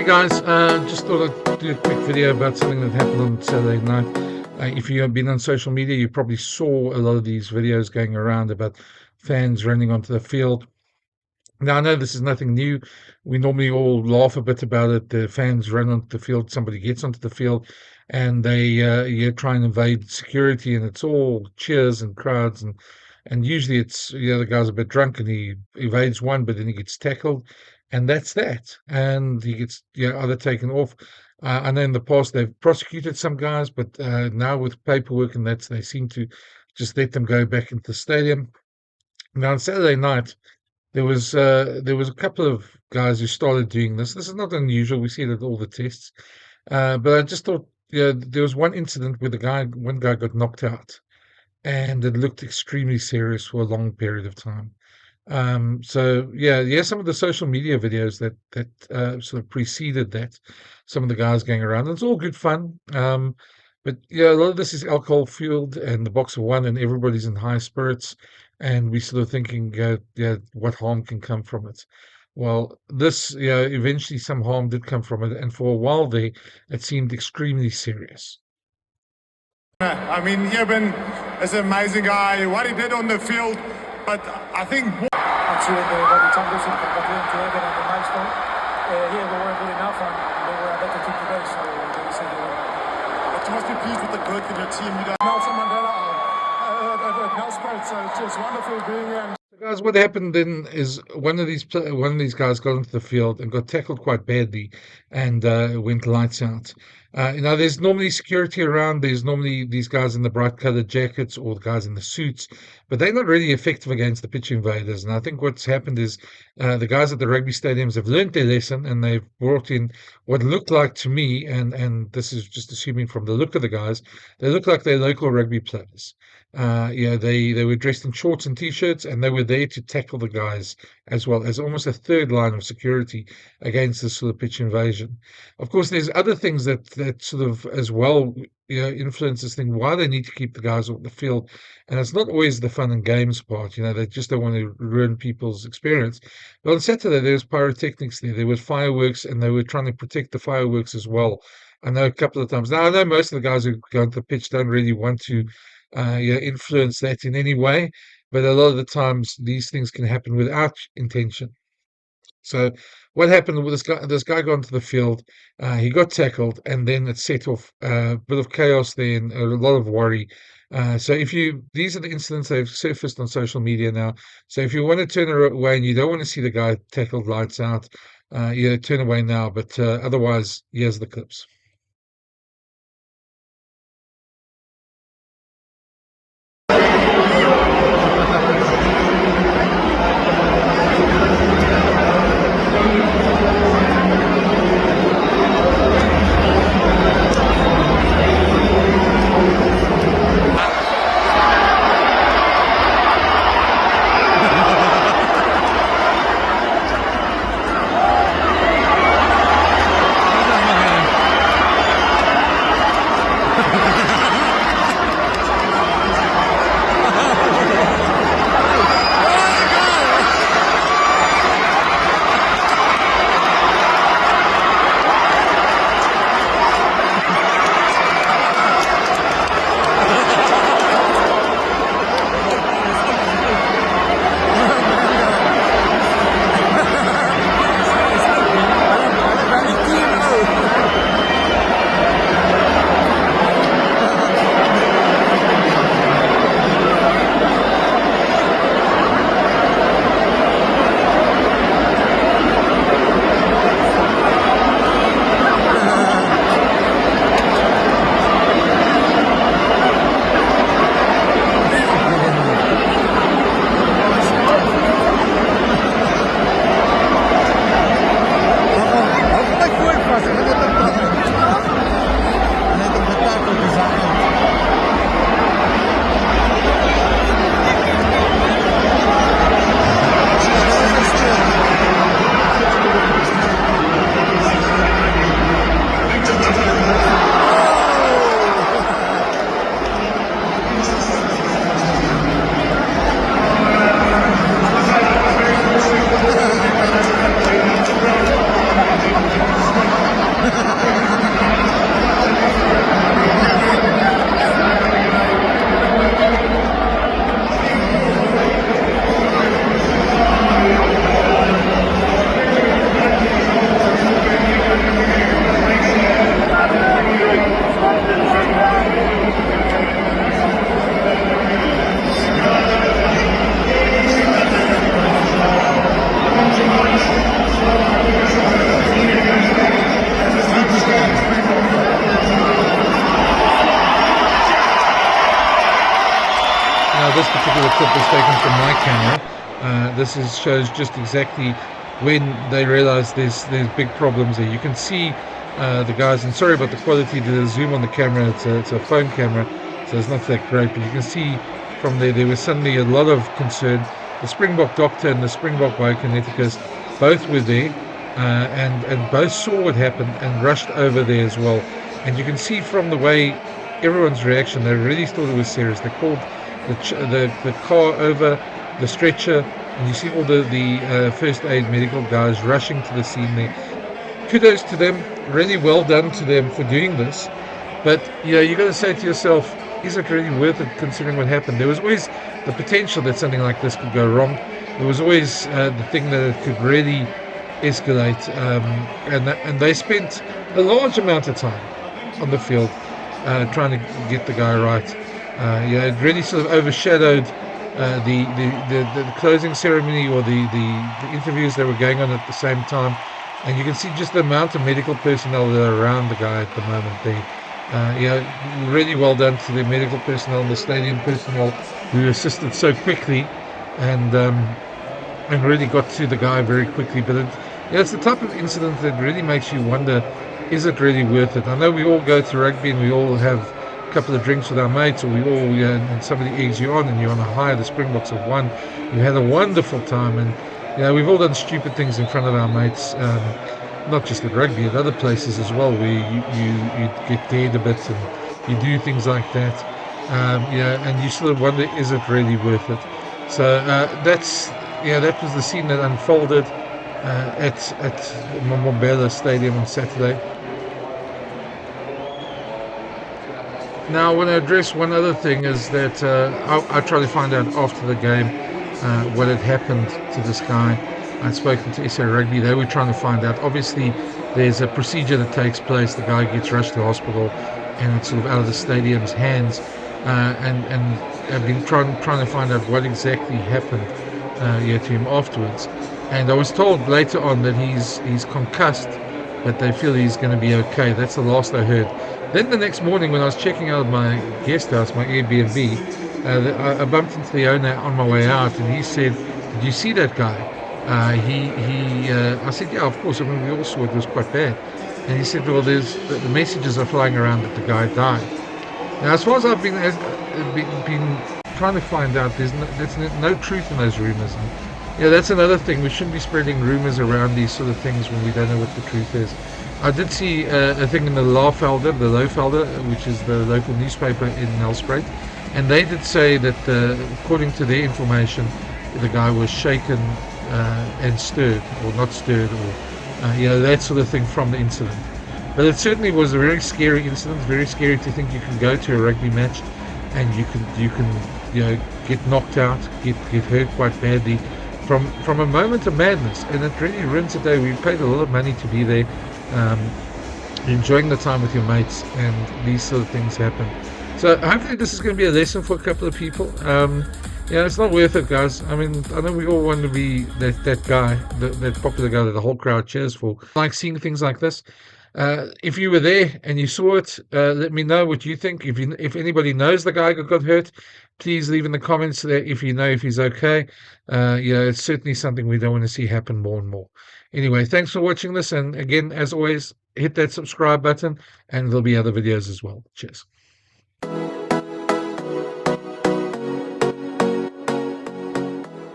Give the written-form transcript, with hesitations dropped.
Hey guys, just thought I'd do a quick video about something that happened on Saturday night. If you have been on social media, you probably saw a lot of these videos going around about fans running onto the field. Now, I know this is nothing new. We normally all laugh a bit about it. The fans run onto the field, somebody gets onto the field, and they try and invade security, and it's all cheers and crowds, and usually it's the guy's a bit drunk and he evades one, but then he gets tackled, and that's that, and he gets either taken off. I know in the past they've prosecuted some guys, but now with paperwork and that, they seem to just let them go back into the stadium. Now on Saturday night. There was a couple of guys who started doing this. This is not unusual. We see it at all the tests. But I just thought, there was one incident where one guy got knocked out, and it looked extremely serious for a long period of time. So some of the social media videos that sort of preceded that, some of the guys going around, and it's all good fun. But yeah, a lot of this is alcohol fueled, and the box of one, and everybody's in high spirits, and we sort of thinking, what harm can come from it? Well, eventually some harm did come from it, and for a while there, it seemed extremely serious. I mean, Eben is an amazing guy, what he did on the field, but I think... Actually, the championship compared to Eben and the milestone, here they weren't good enough and they were a better team today, so they said they were. But you must be pleased with the growth in your team. You Nelson Mandela, it's wonderful being here. Guys, what happened then is one of these guys got into the field and got tackled quite badly, and went lights out. There's normally security around. There's normally these guys in the bright-colored jackets or the guys in the suits, but they're not really effective against the pitch invaders. And I think what's happened is the guys at the rugby stadiums have learned their lesson, and they've brought in what looked like to me, and this is just assuming from the look of the guys, they look like they're local rugby players. They were dressed in shorts and t-shirts, and they were there to tackle the guys as well as almost a third line of security against this sort of pitch invasion. Of course, there's other things that sort of as well influence this thing, why they need to keep the guys off the field. And it's not always the fun and games part. They just don't want to ruin people's experience. But on Saturday, there was pyrotechnics there was fireworks, and they were trying to protect the fireworks as well. I know a couple of times. Now, I know most of the guys who go to the pitch don't really want to influence that in any way, but a lot of the times these things can happen without intention. So what happened with this guy got onto the field, he got tackled, and then it set off a bit of chaos there and a lot of worry. So these are the incidents that have surfaced on social media now. So if you want to turn away and you don't want to see the guy tackled lights out, turn away now. But otherwise, here's the clips. this particular clip was taken from my camera. This shows just exactly when they realize there's big problems there. You can see the guys, and sorry about the quality, the zoom on the camera, it's a phone camera, so it's not that great, but you can see from there was suddenly a lot of concern. The Springbok doctor and the Springbok biokineticist both were there, and both saw what happened and rushed over there as well. And you can see from the way everyone's reaction, they really thought it was serious. They called the car over, the stretcher, and you see all the first aid medical guys rushing to the scene there. Kudos to them, really well done to them for doing this. But you got to say to yourself, is it really worth it considering what happened? There was always the potential that something like this could go wrong. There was always the thing that it could really escalate, and they spent a large amount of time on the field trying to get the guy right. It really sort of overshadowed the closing ceremony or the interviews that were going on at the same time. And you can see just the amount of medical personnel that are around the guy at the moment there. Really well done to the medical personnel and the stadium personnel who assisted so quickly and really got to the guy very quickly. But it's the type of incident that really makes you wonder, is it really worth it? I know we all go to rugby and we all have a couple of drinks with our mates, or we all, and somebody eggs you on and you're on a high. The Springboks have won. You had a wonderful time, and we've all done stupid things in front of our mates. Not just at rugby, at other places as well, where you get dared a bit and you do things like that. And you sort of wonder, is it really worth it? So that was the scene that unfolded at MBOMBELA Stadium on Saturday. Now, I want to address one other thing, is that I tried to find out after the game what had happened to this guy. I'd spoken to SA Rugby. They were trying to find out. Obviously, there's a procedure that takes place. The guy gets rushed to hospital, and it's sort of out of the stadium's hands. And I've been trying to find out what exactly happened to him afterwards. And I was told later on that he's concussed, but they feel he's going to be okay. That's the last I heard. Then the next morning, when I was checking out my guest house, my Airbnb, I bumped into the owner on my way out, and he said, "Did you see that guy?" I said, "Yeah, of course. I mean, we all saw it was quite bad." And he said, "Well, the messages are flying around that the guy died." Now, as far as I've been trying to find out, there's no truth in those rumors. And, that's another thing. We shouldn't be spreading rumors around these sort of things when we don't know what the truth is. I did see a thing in the Lowvelder, which is the local newspaper in Nelspruit, and they did say that, according to their information, the guy was shaken and stirred, or not stirred, or that sort of thing from the incident. But it certainly was a very scary incident. Very scary to think you can go to a rugby match and you can get knocked out, get hurt quite badly from a moment of madness. And it really ruins the day. We paid a lot of money to be there, enjoying the time with your mates, and these sort of things happen. So hopefully this is going to be a lesson for a couple of people. It's not worth it, guys. I mean, I know we all want to be that guy, that popular guy that the whole crowd cheers for. I like seeing things like this. If you were there and you saw it, let me know what you think. If anybody knows the guy who got hurt, please leave in the comments there if you know if he's okay. It's certainly something we don't want to see happen more and more. Anyway, thanks for watching this, and again, as always, hit that subscribe button, and there'll be other videos as well. Cheers.